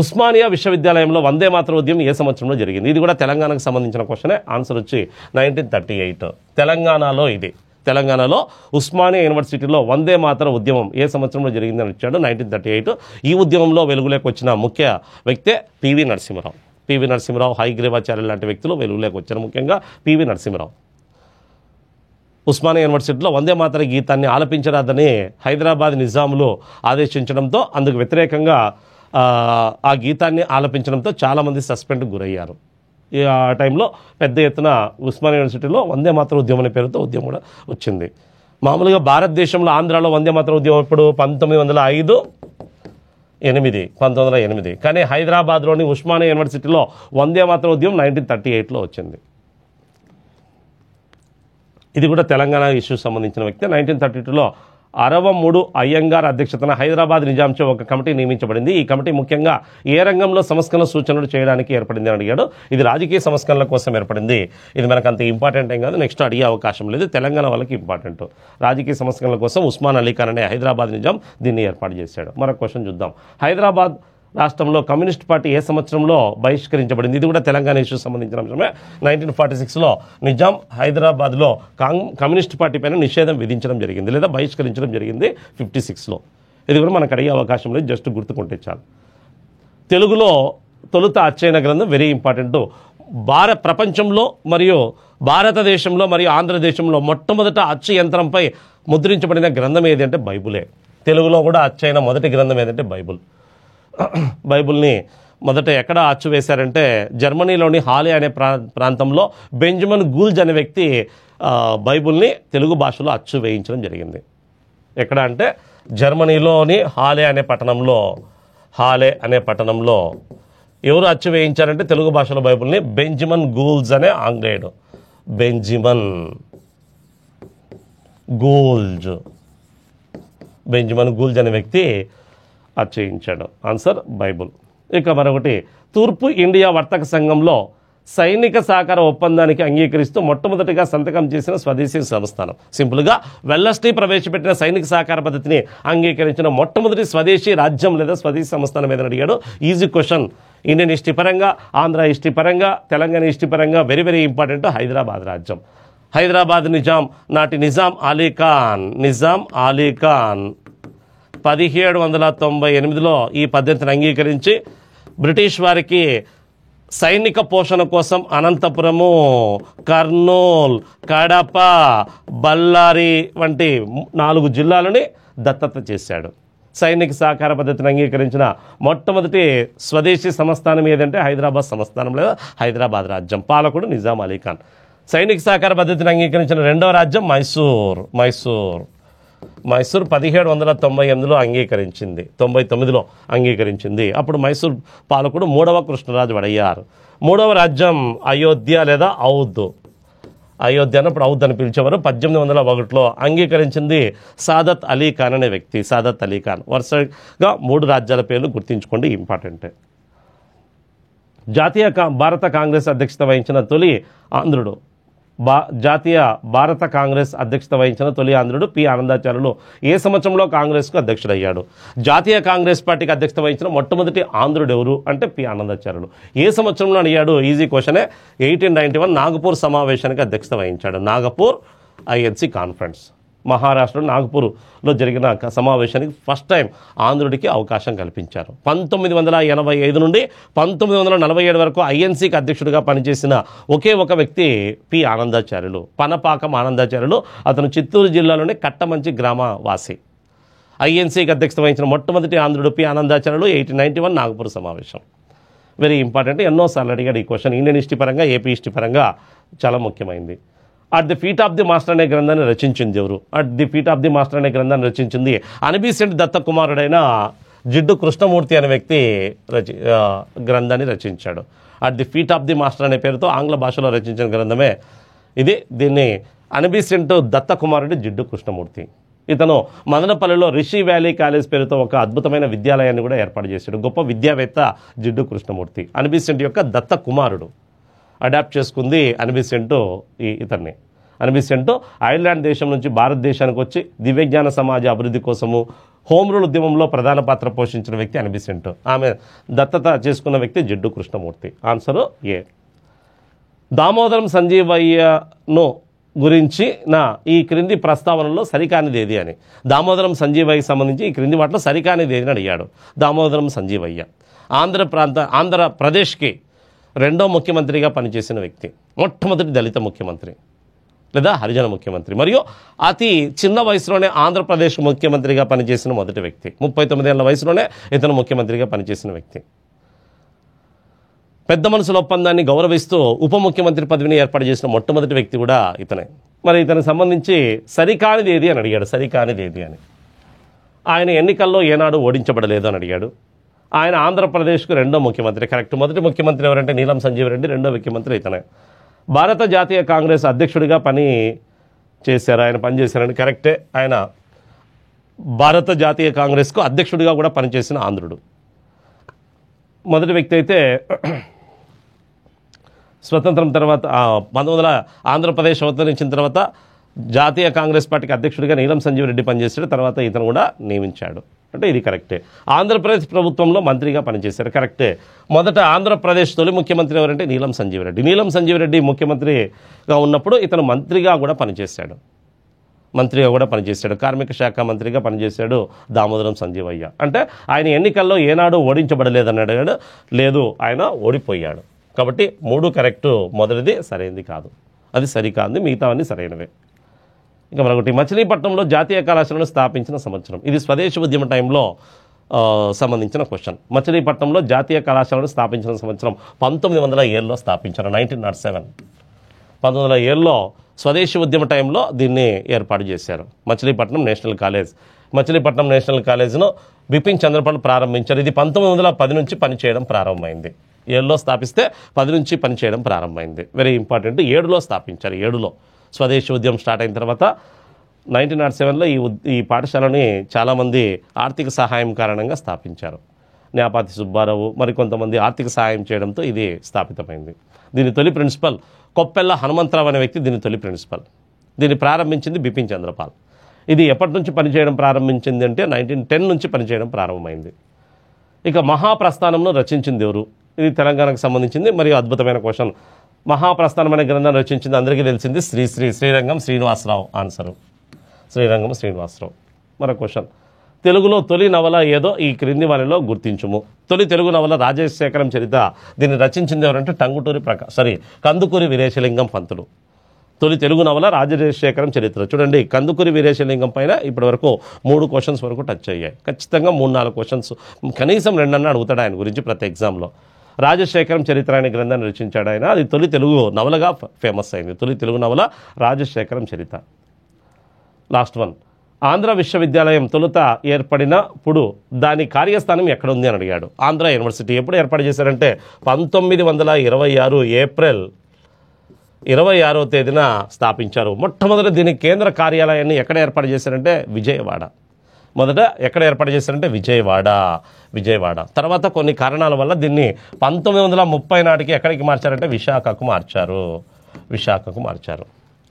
ఉస్మానియా విశ్వవిద్యాలయంలో వందే మాతరం ఉద్యమం ఏ సంవత్సరంలో జరిగింది? ఇది కూడా తెలంగాణకు సంబంధించిన క్వశ్చనే. ఆన్సర్ వచ్చి 1938. తెలంగాణలో ఇది. తెలంగాణలో ఉస్మానియా యూనివర్సిటీలో వందే మాతరం ఉద్యమం ఏ సంవత్సరంలో జరిగిందని ఇచ్చాడు. 1938. ఈ ఉద్యమంలో వెలుగులోకి వచ్చిన ముఖ్య వ్యక్తే పివి నరసింహరావు. పివి నరసింహరావు, హైగ్రీవాచార్య లాంటి వ్యక్తులు వెలుగులోకి వచ్చారు. ముఖ్యంగా పివి నరసింహరావు. ఉస్మానియా యూనివర్సిటీలో వందే మాతర గీతాన్ని ఆలపించరాదని హైదరాబాద్ నిజాములు ఆదేశించడంతో అందుకు వ్యతిరేకంగా ఆ గీతాన్ని ఆలపించడంతో చాలామంది సస్పెండ్కి గురయ్యారు. ఆ టైంలో పెద్ద ఎత్తున ఉస్మానియా యూనివర్సిటీలో వందే మాతరం ఉద్యమం అనే పేరుతో ఉద్యమం కూడా వచ్చింది. మామూలుగా భారతదేశంలో ఆంధ్రాలో వందే మాతరం ఉద్యమం ఇప్పుడు 1908 కానీ హైదరాబాద్లోని ఉస్మానియా యూనివర్సిటీలో వందే మాతరం ఉద్యమం 1938లో వచ్చింది. ఇది కూడా తెలంగాణ ఇష్యూ సంబంధించిన వ్యక్తి. 1932లో అరవమూడు అయ్యంగార్ అధ్యక్షతన హైదరాబాద్ నిజాంచే ఒక కమిటీ నియమించబడింది. ఈ కమిటీ ముఖ్యంగా ఏ రంగంలో సంస్కరణ సూచనలు చేయడానికి ఏర్పడింది అని అడిగాడు. ఇది రాజకీయ సంస్కరణల కోసం ఏర్పడింది. ఇది మనకు అంత ఇంపార్టెంట్ ఏం కాదు, నెక్స్ట్ అడిగే అవకాశం లేదు. తెలంగాణ వాళ్ళకి ఇంపార్టెంట్. రాజకీయ సంస్కరణల కోసం ఉస్మాన్ అలీ ఖాన్ అనే హైదరాబాద్ నిజాం దీన్ని ఏర్పాటు చేశాడు. మరొక క్వశ్చన్ చూద్దాం. హైదరాబాద్ రాష్ట్రంలో కమ్యూనిస్ట్ పార్టీ ఏ సంవత్సరంలో బహిష్కరించబడింది? ఇది కూడా తెలంగాణ ఇష్యూ సంబంధించిన అంశమే. 1946లో నిజాం హైదరాబాద్లో కమ్యూనిస్ట్ పార్టీ పైన నిషేధం విధించడం జరిగింది లేదా బహిష్కరించడం జరిగింది 56లో. ఇది కూడా మనకు అడిగే అవకాశం లేదు, జస్ట్ గుర్తుకుంటే చాలు. తెలుగులో తొలుత అచ్చైన గ్రంథం వెరీ ఇంపార్టెంట్. ప్రపంచంలో మరియు భారతదేశంలో మరియు ఆంధ్రదేశంలో మొట్టమొదట అచ్చు యంత్రంపై ముద్రించబడిన గ్రంథం ఏది అంటే బైబులే. తెలుగులో కూడా అచ్చైన మొదటి గ్రంథం ఏదంటే బైబుల్. బైబుల్ని మొదట ఎక్కడ అచ్చు వేశారంటే జర్మనీలోని హాలే అనే ప్రాంతంలో బెంజమిన్ గూల్జ్ అనే వ్యక్తి బైబుల్ని తెలుగు భాషలో అచ్చు వేయించడం జరిగింది. ఎక్కడ అంటే జర్మనీలోని హాలే అనే పట్టణంలో ఎవరు అచ్చు వేయించారంటే తెలుగు భాషలో బైబుల్ని బెంజమిన్ గూల్జ్ అనే ఆంగ్లేయుడు. బెంజమిన్ గూల్జ్ అనే వ్యక్తి అచ్చయించాడు. Answer Bible. ఇక మరొకటి, తూర్పు ఇండియా వర్తక సంఘంలో సైనిక సహకార ఒప్పందానికి అంగీకరిస్తూ మొట్టమొదటిగా సంతకం చేసిన స్వదేశీ సంస్థానం. సింపుల్గా వెల్లస్లీ ప్రవేశపెట్టిన సైనిక సహకార పద్ధతిని అంగీకరించిన మొట్టమొదటి స్వదేశీ రాజ్యం లేదా స్వదేశీ సంస్థానం ఏదని అడిగాడు. Easy question. ఇండియన్ హిస్టరీ పరంగా, ఆంధ్ర హిస్టరీ పరంగా, తెలంగాణ హిస్టరీ పరంగా వెరీ వెరీ ఇంపార్టెంట్ హైదరాబాద్ రాజ్యం. హైదరాబాద్ నిజాం నాటి నిజాం అలీ ఖాన్ 1798లో ఈ పద్ధతిని అంగీకరించి బ్రిటిష్ వారికి సైనిక పోషణ కోసం అనంతపురము, కర్నూల్, కడప, బళ్ళారి వంటి 4 జిల్లాలని దత్తత చేశాడు. సైనిక సహకార పద్ధతిని అంగీకరించిన మొట్టమొదటి స్వదేశీ సంస్థానం ఏదంటే హైదరాబాద్ సంస్థానం లేదా హైదరాబాద్ రాజ్యం. పాలకుడు నిజాం అలీ ఖాన్. సైనిక సహకార పద్ధతిని అంగీకరించిన రెండవ రాజ్యం మైసూర్ 1798లో అంగీకరించింది, 99లో అంగీకరించింది. అప్పుడు మైసూర్ పాలకుడు 3వ కృష్ణరాజు వడయ్యారు. 3వ రాజ్యం అయోధ్య లేదా అయోధ్య అన్నప్పుడు ఔద్ అని పిలిచేవారు. 1801లో అంగీకరించింది సాదత్ అలీ ఖాన్ అనే వ్యక్తి. వరుసగా 3 రాజ్యాల పేర్లు గుర్తించుకోండి, ఇంపార్టెంటే. భారత కాంగ్రెస్ అధ్యక్షత వహించిన తొలి ఆంధ్రుడు పి ఆనందాచార్యులు ఏ సంవత్సరంలో కాంగ్రెస్కు అధ్యక్షుడయ్యాడు? జాతీయ కాంగ్రెస్ పార్టీకి అధ్యక్షత వహించిన మొట్టమొదటి ఆంధ్రుడు ఎవరు అంటే పి ఆనందాచార్యులు. ఏ సంవత్సరంలో అడిగాడు? ఈజీ క్వశ్చనే. 1891 నాగపూర్ సమావేశానికి అధ్యక్షత వహించాడు. Nagpur INC conference. మహారాష్ట్ర నాగపూర్లో జరిగిన సమావేశానికి ఫస్ట్ టైం ఆంధ్రుడికి అవకాశం కల్పించారు. 1985 నుండి 1947 వరకు ఐఎన్సీకి అధ్యక్షుడిగా పనిచేసిన ఒకే ఒక వ్యక్తి పి ఆనందాచార్యులు, పనపాకం ఆనందాచార్యులు. అతను చిత్తూరు జిల్లాలోని కట్టమంచి గ్రామవాసి. ఐఎన్సీకి అధ్యక్షత వహించిన మొట్టమొదటి ఆంధ్రుడు పి ఆనందాచార్యులు. 1891 నాగపూర్ సమావేశం. Very important. ఎన్నోసార్లు అడిగాడు ఈ క్వశ్చన్. ఇండియన్ హిస్టరీ పరంగా, ఏపీ హిస్టరీ పరంగా చాలా ముఖ్యమైనది. At the feet of the master అనే గ్రంథాన్ని రచించింది ఎవరు? రచించింది అనిబిసెంట్ దత్త కుమారుడైన జిడ్డు కృష్ణమూర్తి అనే వ్యక్తి గ్రంథాన్ని రచించాడు. At the feet of the master అనే పేరుతో ఆంగ్ల భాషలో రచించిన గ్రంథమే ఇది. దీన్ని అనిబిసెంట్ దత్త కుమారుడు జిడ్డు కృష్ణమూర్తి. ఇతను మదనపల్లిలో రిషి వ్యాలీ కాలేజ్ పేరుతో ఒక అద్భుతమైన విద్యాలయాన్ని కూడా ఏర్పాటు చేశాడు. గొప్ప విద్యావేత్త జిడ్డు కృష్ణమూర్తి. అనిబిసెంట్ యొక్క దత్త కుమారుడు. అడాప్ట్ చేసుకుంది అనిబిసెంట్ ఇతన్ని. అనిబిసెంట్ ఐర్లాండ్ దేశం నుంచి భారతదేశానికి వచ్చి దివ్యజ్ఞాన సమాజ అభివృద్ధి కోసము హోమ్ రూల్ ఉద్యమంలో ప్రధాన పాత్ర పోషించిన వ్యక్తి అనిబిసెంట్. ఆమె దత్తత చేసుకున్న వ్యక్తి జిడ్డు కృష్ణమూర్తి. ఆన్సర్ ఏ. దామోదరం సంజీవయ్యను గురించి ఈ క్రింది ప్రస్తావనలో సరికానిది ఏది అని. దామోదరం సంజీవయ్యకి సంబంధించి ఈ క్రింది వాటిలో సరికానిది ఏది అని అడిగాడు. దామోదరం సంజీవయ్య ఆంధ్రప్రదేశ్కి 2వ ముఖ్యమంత్రిగా పనిచేసిన వ్యక్తి. మొట్టమొదటి దళిత ముఖ్యమంత్రి. లేదా హరిజన ముఖ్యమంత్రి, మరియు అతి చిన్న వయసులోనే ఆంధ్రప్రదేశ్ ముఖ్యమంత్రిగా పనిచేసిన మొదటి వ్యక్తి. 39 ఏళ్ల వయసులోనే ఇతను ముఖ్యమంత్రిగా పనిచేసిన వ్యక్తి. పెద్ద మనుషుల ఒప్పందాన్ని గౌరవిస్తూ ఉప ముఖ్యమంత్రి పదవిని ఏర్పాటు చేసిన మొట్టమొదటి వ్యక్తి కూడా ఇతనే. మరి ఇతనికి సంబంధించి సరికానిది ఏది అని అడిగాడు. సరికానిది ఏది అని. ఆయన ఎన్నికల్లో ఏనాడు ఓడించబడలేదు అని అడిగాడు. ఆయన ఆంధ్రప్రదేశ్కు రెండో ముఖ్యమంత్రి. కరెక్ట్. మొదటి ముఖ్యమంత్రి ఎవరంటే నీలం సంజీవ్ రెడ్డి, రెండో ముఖ్యమంత్రి ఇతనే. భారత జాతీయ కాంగ్రెస్ అధ్యక్షుడిగా పని చేశారు, ఆయన పనిచేశారని కరెక్టే. ఆయన భారత జాతీయ కాంగ్రెస్కు అధ్యక్షుడిగా కూడా పనిచేసిన ఆంధ్రుడు. మొదటి వ్యక్తి అయితే స్వతంత్రం తర్వాత 1900 ఆంధ్రప్రదేశ్ అవతరించిన తర్వాత జాతీయ కాంగ్రెస్ పార్టీకి అధ్యక్షుడిగా నీలం సంజీవ్ రెడ్డి పనిచేశాడు. తర్వాత ఇతను కూడా నియమించాడు. అంటే ఇది కరెక్టే. ఆంధ్రప్రదేశ్ ప్రభుత్వంలో మంత్రిగా పనిచేశారు. కరెక్టే. మొదట ఆంధ్రప్రదేశ్ తొలి ముఖ్యమంత్రి ఎవరంటే నీలం సంజీవ్ రెడ్డి. నీలం సంజీవ్ రెడ్డి ముఖ్యమంత్రిగా ఉన్నప్పుడు ఇతను మంత్రిగా కూడా పనిచేశాడు. కార్మిక శాఖ మంత్రిగా పనిచేశాడు దామోదరం సంజీవయ్య. అంటే ఆయన ఎన్నికల్లో ఏనాడు ఓడించబడలేదని అడిగాడు. లేదు, ఆయన ఓడిపోయాడు. కాబట్టి 3 కరెక్టు. మొదటిది సరైనది కాదు, అది సరికాదు, మిగతావన్నీ సరైనవే. ఇక మరొకటి, మచిలీపట్నంలో జాతీయ కళాశాలను స్థాపించిన సంవత్సరం. ఇది స్వదేశీ ఉద్యమ టైంలో సంబంధించిన క్వశ్చన్. మచిలీపట్నంలో జాతీయ కళాశాలను స్థాపించిన సంవత్సరం 1907లో స్థాపించారు. 1907. 1907లో స్వదేశీ ఉద్యమ టైంలో దీన్ని ఏర్పాటు చేశారు. మచిలీపట్నం నేషనల్ కాలేజ్ను బిపిన్ చంద్రపాల్ ప్రారంభించారు. ఇది 1910 నుంచి పనిచేయడం ప్రారంభమైంది. 7లో స్థాపిస్తే 10 నుంచి పనిచేయడం ప్రారంభమైంది. Very important. 7లో స్థాపించారు. 7లో స్వదేశీ ఉద్యమం స్టార్ట్ అయిన తర్వాత 1907లో ఈ పాఠశాలని చాలామంది ఆర్థిక సహాయం కారణంగా స్థాపించారు. న్యాపాతి సుబ్బారావు మరికొంతమంది ఆర్థిక సహాయం చేయడంతో ఇది స్థాపితమైంది. దీని తొలి ప్రిన్సిపల్ కొప్పెల్ల హనుమంతరావు అనే వ్యక్తి దీని తొలి ప్రిన్సిపల్. దీన్ని ప్రారంభించింది బిపిన్ చంద్రపాల్. ఇది ఎప్పటి నుంచి పనిచేయడం ప్రారంభించింది అంటే 1910 నుంచి పనిచేయడం ప్రారంభమైంది. ఇక మహాప్రస్థానంను రచించింది ఎవరు? ఇది తెలంగాణకు సంబంధించింది మరియు అద్భుతమైన క్వశ్చన్. మహాప్రస్థానం అనే గ్రంథం రచించింది అందరికీ తెలిసింది శ్రీరంగం శ్రీనివాసరావు. ఆన్సరు శ్రీరంగం శ్రీనివాసరావు. మరో క్వశ్చన్, తెలుగులో తొలి నవల ఏదో ఈ క్రింది వారిలో గుర్తించుము. తొలి తెలుగు నవల రాజశేఖరం చరిత. దీన్ని రచించింది ఎవరంటే కందుకూరి వీరేశలింగం పంతులు. తొలి తెలుగు నవల రాజశేఖరం చరిత్ర. చూడండి, కందుకూరి వీరేశలింగం పైన ఇప్పటి వరకు 3 క్వశ్చన్స్ వరకు టచ్ అయ్యాయి. ఖచ్చితంగా 3-4 క్వశ్చన్స్, కనీసం 2 అడుగుతాడు ఆయన గురించి ప్రతి ఎగ్జామ్లో. రాజశేఖరం చరిత్ర అనే గ్రంథాన్ని రచించాడు ఆయన. అది తొలి తెలుగు నవలగా ఫేమస్ అయింది. తొలి తెలుగు నవల రాజశేఖరం చరిత. లాస్ట్ వన్, ఆంధ్ర విశ్వవిద్యాలయం తొలుత ఏర్పడినప్పుడు దాని కార్యస్థానం ఎక్కడుంది అని అడిగాడు. ఆంధ్ర యూనివర్సిటీ ఎప్పుడు ఏర్పాటు చేశారంటే 1926 ఏప్రిల్ 26వ తేదీన స్థాపించారు. మొట్టమొదటి దీని కేంద్ర కార్యాలయాన్ని ఎక్కడ ఏర్పాటు చేశారంటే విజయవాడ. మొదట ఎక్కడ ఏర్పాటు చేశారంటే విజయవాడ. తర్వాత కొన్ని కారణాల వల్ల దీన్ని 1930 నాటికి ఎక్కడికి మార్చారంటే విశాఖకు మార్చారు.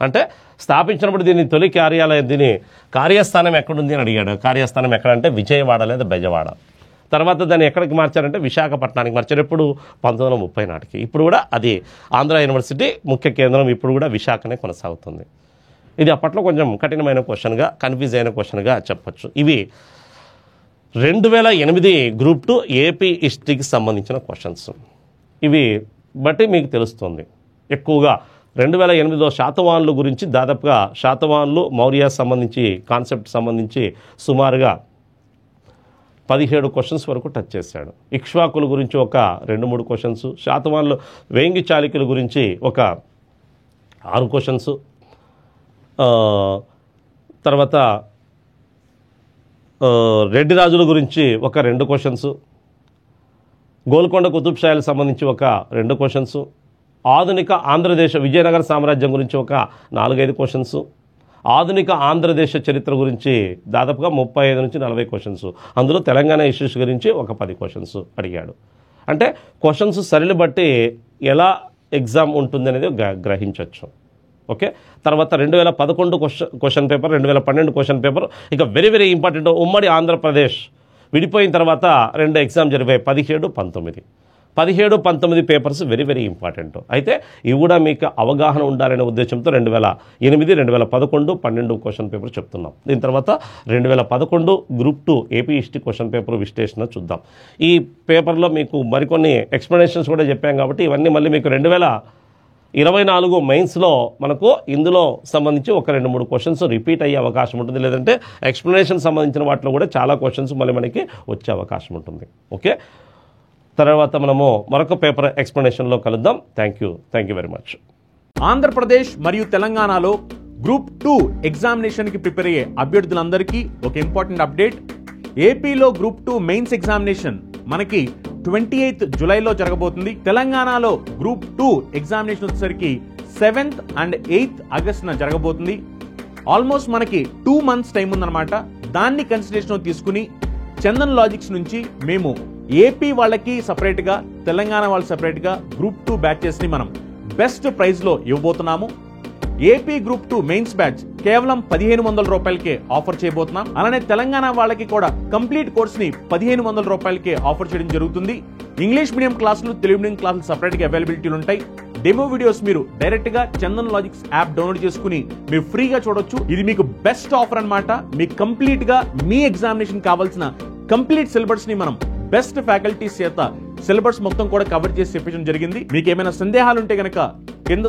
అంటే స్థాపించినప్పుడు దీని తొలి కార్యాలయం, దీని కార్యస్థానం ఎక్కడుంది అని అడిగాడు. కార్యస్థానం ఎక్కడంటే విజయవాడ లేదా బెజవాడ. తర్వాత దాన్ని ఎక్కడికి మార్చారంటే విశాఖపట్నానికి మార్చారు. ఎప్పుడు 1930 నాటికి. ఇప్పుడు కూడా అది ఆంధ్ర యూనివర్సిటీ ముఖ్య కేంద్రం ఇప్పుడు కూడా విశాఖనే కొనసాగుతుంది. ఇది అప్పట్లో కొంచెం కఠినమైన క్వశ్చన్గా, కన్ఫ్యూజ్ అయిన క్వశ్చన్గా చెప్పొచ్చు. ఇవి 2008 గ్రూప్ 2 ఏపీ హిస్టరీకి సంబంధించిన క్వశ్చన్స్. ఇవి బట్టి మీకు తెలుస్తుంది ఎక్కువగా 2008లో శాతవాహనుల గురించి దాదాపుగా శాతవాహనులు మౌర్య సంబంధించి కాన్సెప్ట్ సంబంధించి సుమారుగా 17 క్వశ్చన్స్ వరకు టచ్ చేశాడు. ఇక్ష్వాకుల గురించి ఒక 2-3 క్వశ్చన్స్, శాతవాహనులు వేంగి చాళుక్యుల గురించి ఒక 6 క్వశ్చన్స్, తర్వాత రెడ్డి రాజుల గురించి ఒక 2 క్వశ్చన్స్, గోల్కొండ కుతుబ్ షాలకు సంబంధించి ఒక 2 క్వశ్చన్స్, ఆధునిక ఆంధ్రదేశ విజయనగర సామ్రాజ్యం గురించి ఒక 4-5 క్వశ్చన్స్, ఆధునిక ఆంధ్రదేశ చరిత్ర గురించి దాదాపుగా 35 నుంచి 40 క్వశ్చన్స్, అందులో తెలంగాణ ఇష్యూస్ గురించి ఒక 10 క్వశ్చన్స్ అడిగాడు. అంటే క్వశ్చన్స్ సరిని బట్టి ఎలా ఎగ్జామ్ ఉంటుంది అనేది గ్రహించవచ్చు. ఓకే. తర్వాత 2011 క్వశ్చన్ పేపర్, 2012 క్వశ్చన్ పేపర్. ఇక వెరీ వెరీ ఇంపార్టెంట్, ఉమ్మడి ఆంధ్రప్రదేశ్ విడిపోయిన తర్వాత 2 ఎగ్జామ్ జరిగాయి, 17-19 పేపర్స్ వెరీ వెరీ ఇంపార్టెంట్. అయితే ఇవి కూడా మీకు అవగాహన ఉండాలనే ఉద్దేశంతో 2008, 2011, 12 క్వశ్చన్ పేపర్ చెప్తున్నాం. దీని తర్వాత 2011 group 2 AP history question paper విశ్లేషణ చూద్దాం. ఈ పేపర్లో మీకు మరికొన్ని ఎక్స్ప్లెనేషన్స్ కూడా చెప్పాం కాబట్టి ఇవన్నీ మళ్ళీ మీకు 24 మెయిన్స్లో మనకు ఇందులో సంబంధించి ఒక 2-3 క్వశ్చన్స్ రిపీట్ అయ్యే అవకాశం ఉంటుంది, లేదంటే ఎక్స్ప్లెనేషన్ సంబంధించిన వాటిలో కూడా చాలా క్వశ్చన్స్ మళ్ళీ మనకి వచ్చే అవకాశం ఉంటుంది. ఓకే, తర్వాత మనము మరొక పేపర్ ఎక్స్ప్లెనేషన్లో కలుద్దాం. Thank you very much. Andhra Pradesh మరియు తెలంగాణలో గ్రూప్ 2 ఎగ్జామినేషన్ కి ప్రిపేర్ అయ్యే అభ్యర్థులందరికీ ఒక ఇంపార్టెంట్ అప్డేట్. ఏపీలో గ్రూప్ 2 మెయిన్స్ ఎగ్జామినేషన్ మనకి 28th జూలైలో జరగబోతుంది. తెలంగాణలో గ్రూప్ 2 ఎగ్జామినేషన్ వచ్చేసరికి 7th and 8th ఆగస్టున జరగబోతుంది. ఆల్మోస్ట్ మనకి 2 months టైం ఉందన్నమాట. దాన్ని కన్సిడరేషన్ తీసుకుని చందన్ లాజిక్స్ నుంచి మేము ఏపీ వాళ్ళకి సపరేట్గా, తెలంగాణ వాళ్ళకి సపరేట్గా గ్రూప్ 2 బ్యాచెస్ ని మనం బెస్ట్ ప్రైస్ లో ఇవ్వబోతున్నాము. ఏపీ గ్రూప్ 2 మెయిన్స్ బ్యాచ్ కేవలం 1500 రూపాయలకే ఆఫర్ చేయబోతున్నాం. అలానే తెలంగాణ వాళ్ళకి కూడా కంప్లీట్ కోర్స్ ని 1500 రూపాయలకే ఆఫర్ చేయడం జరుగుతుంది. ఇంగ్లీష్ మీడియం క్లాసులు, తెలుగు మీడియం క్లాసులు సపరేట్ గా అవైలబిలిటీలు ఉంటాయి. డెమో వీడియోస్ మీరు డైరెక్ట్ గా చందన్ లాజిక్స్ యాప్ డౌన్లోడ్ చేసుకుని మీరు ఫ్రీగా చూడొచ్చు. ఇది మీకు బెస్ట్ ఆఫర్ అన్నమాట. మీకు కంప్లీట్ గా మీ ఎగ్జామినేషన్ కావాల్సిన కంప్లీట్ సిలబస్ ని మనం బెస్ట్ ఫ్యాకల్టీస్ చేత సిలబస్ మొత్తం కూడా కవర్ చేసి చెప్పించడం జరిగింది. మీకు ఏమైనా సందేహాలు ఉంటే గనక కింద